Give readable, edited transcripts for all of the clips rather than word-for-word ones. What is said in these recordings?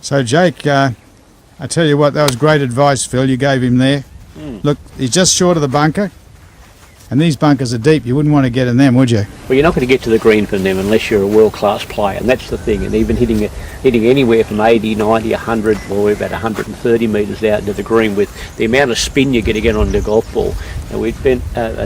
So Jake, I tell you what, that was great advice, Phil, you gave him there. Look, he's just short of the bunker, and these bunkers are deep. You wouldn't want to get in them, would you? Well, you're not going to get to the green from them unless you're a world-class player, and that's the thing. And even hitting anywhere from 80, 90, 100, or we're about 130 metres out into the green with the amount of spin you're going to get on the golf ball. And we've been,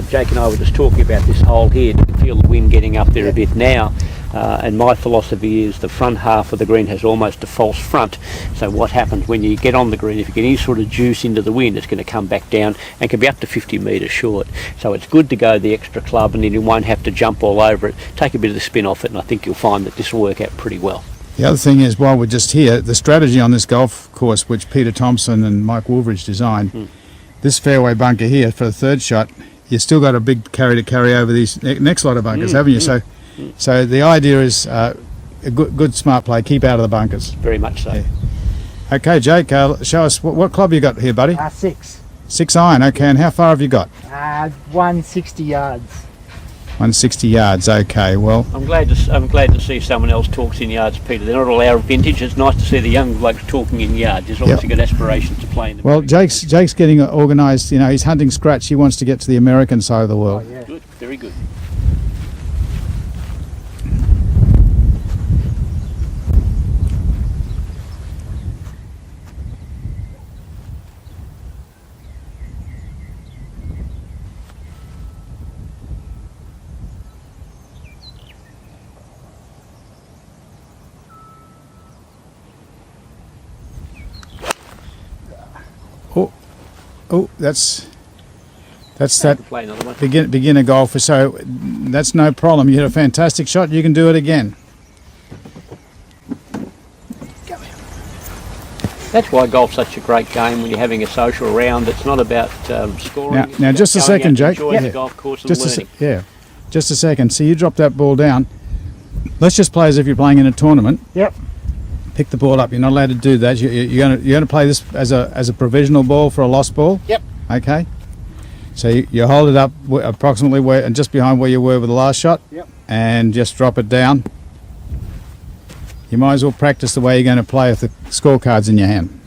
Jake and I were just talking about this hole here. You can feel the wind getting up there a bit now. And my philosophy is the front half of the green has almost a false front. So what happens when you get on the green, if you get any sort of juice into the wind, it's going to come back down and can be up to 50 metres short. So it's good to go the extra club, and then you won't have to jump all over it. Take a bit of the spin off it, and I think you'll find that this will work out pretty well. The other thing is, while we're just here, the strategy on this golf course, which Peter Thompson and Mike Woolridge designed, this fairway bunker here for the third shot, you've still got a big carry to carry over these next lot of bunkers, haven't you? So the idea is a good smart play, keep out of the bunkers. Very much so. Yeah. Okay, Jake, show us, what club you got here, buddy? 6. 6 iron, okay, and how far have you got? 160 yards. 160 yards, okay, well... I'm glad to see someone else talks in yards, Peter. They're not all our vintage. It's nice to see the young blokes talking in yards. There's obviously got aspirations to play in the... Well, Jake's getting organised, you know, he's hunting scratch. He wants to get to the American side of the world. Oh, yeah. Good, very good. Oh, that's that Play another one. beginner golfer, so that's no problem. You had a fantastic shot, you can do it again. That's why golf's such a great game when you're having a social round. It's not about scoring. Now just a second, Jake. The golf course and learning. Just a second. So you drop that ball down. Let's just play as if you're playing in a tournament. Yep. Pick the ball up. You're not allowed to do that. You're going to play this as a provisional ball for a lost ball. Yep. Okay. So you hold it up approximately where and just behind where you were with the last shot. Yep. And just drop it down. You might as well practice the way you're going to play with the scorecards in your hand.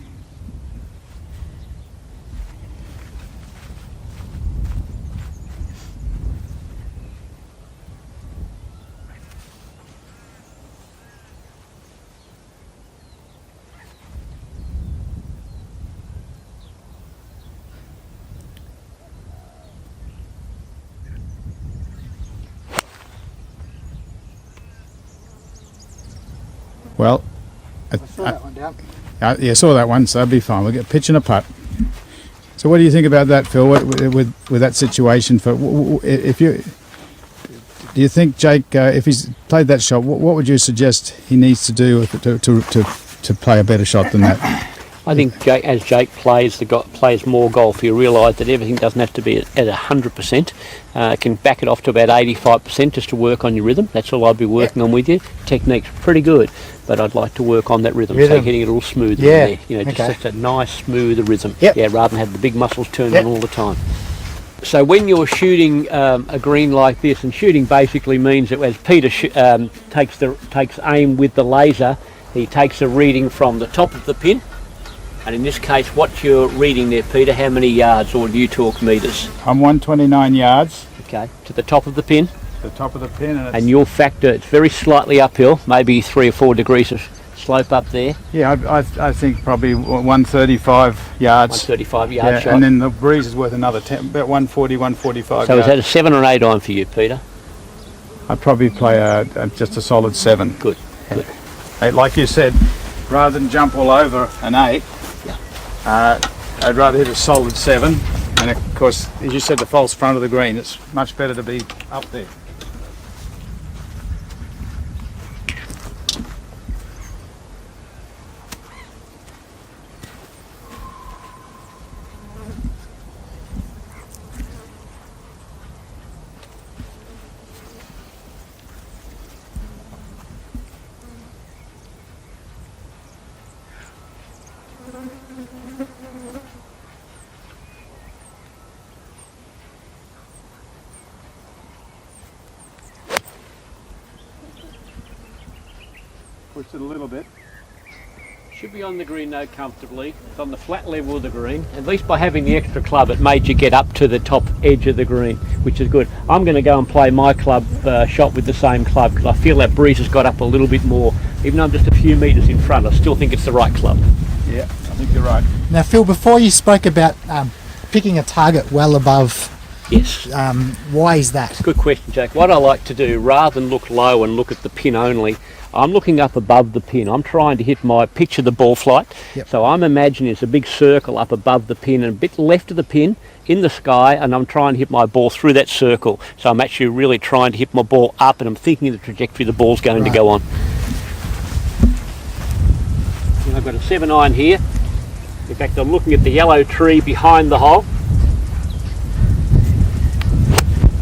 Well, I saw that one down. yeah, saw that one, so that'll be fine. We'll get pitch and a putt. So what do you think about that, Phil, with that situation? Do you think Jake, if he's played that shot, what would you suggest he needs to do to play a better shot than that? I think as Jake plays more golf, he'll realise that everything doesn't have to be at 100%. Can back it off to about 85% just to work on your rhythm. That's all I'd be working on with you. Technique's pretty good, but I'd like to work on that rhythm. So getting it a little smoother in there. Just a nice, smooth rhythm. Yep. Yeah, rather than have the big muscles turned on all the time. So when you're shooting a green like this, and shooting basically means that as Peter takes aim with the laser, he takes a reading from the top of the pin. And in this case, what's your reading there, Peter? How many yards, or do you talk metres? I'm 129 yards. Okay, to the top of the pin. The top of the pin. And you'll factor, it's very slightly uphill, maybe 3 or 4 degrees of slope up there. Yeah, I think probably 135 yards. 135 yard shot. And then the breeze is worth another 10, about 140, 145 So yards. is that a 7 or 8 iron for you, Peter? I'd probably play just a solid 7. Good. Like you said, rather than jump all over an 8, I'd rather hit a solid 7, and of course, as you said, the false front of the green, it's much better to be up there. Push it a little bit. Should be on the green though comfortably. It's on the flat level of the green. At least by having the extra club, it made you get up to the top edge of the green, which is good. I'm going to go and play my club shot with the same club because I feel that breeze has got up a little bit more. Even though I'm just a few metres in front, I still think it's the right club. Yeah, I think you're right. Now, Phil, before you spoke about picking a target well above, Yes. why is that? Good question, Jake. What I like to do, rather than look low and look at the pin only, I'm looking up above the pin. I'm trying to hit picture the ball flight. Yep. So I'm imagining it's a big circle up above the pin and a bit left of the pin in the sky, and I'm trying to hit my ball through that circle. So I'm actually really trying to hit my ball up, and I'm thinking of the trajectory the ball's going to go on. And I've got a 7-iron here. In fact, I'm looking at the yellow tree behind the hole.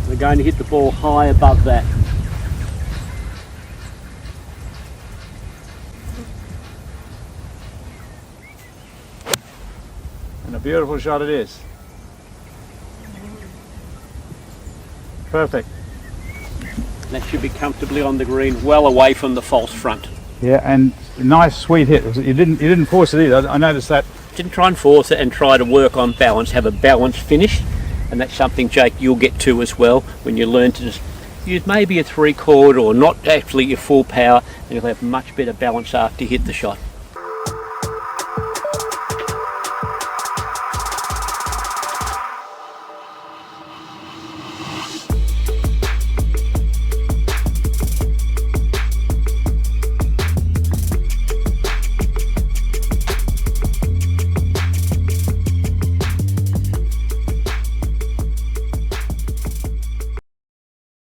We're going to hit the ball high above that. And a beautiful shot it is. Perfect. That should be comfortably on the green, well away from the false front. Yeah, and nice sweet hit. You didn't force it either. I noticed that. Didn't try and force it and try to work on balance, have a balanced finish, and that's something, Jake, you'll get to as well when you learn to just use maybe a 3/4 or not actually your full power, and you'll have much better balance after you hit the shot.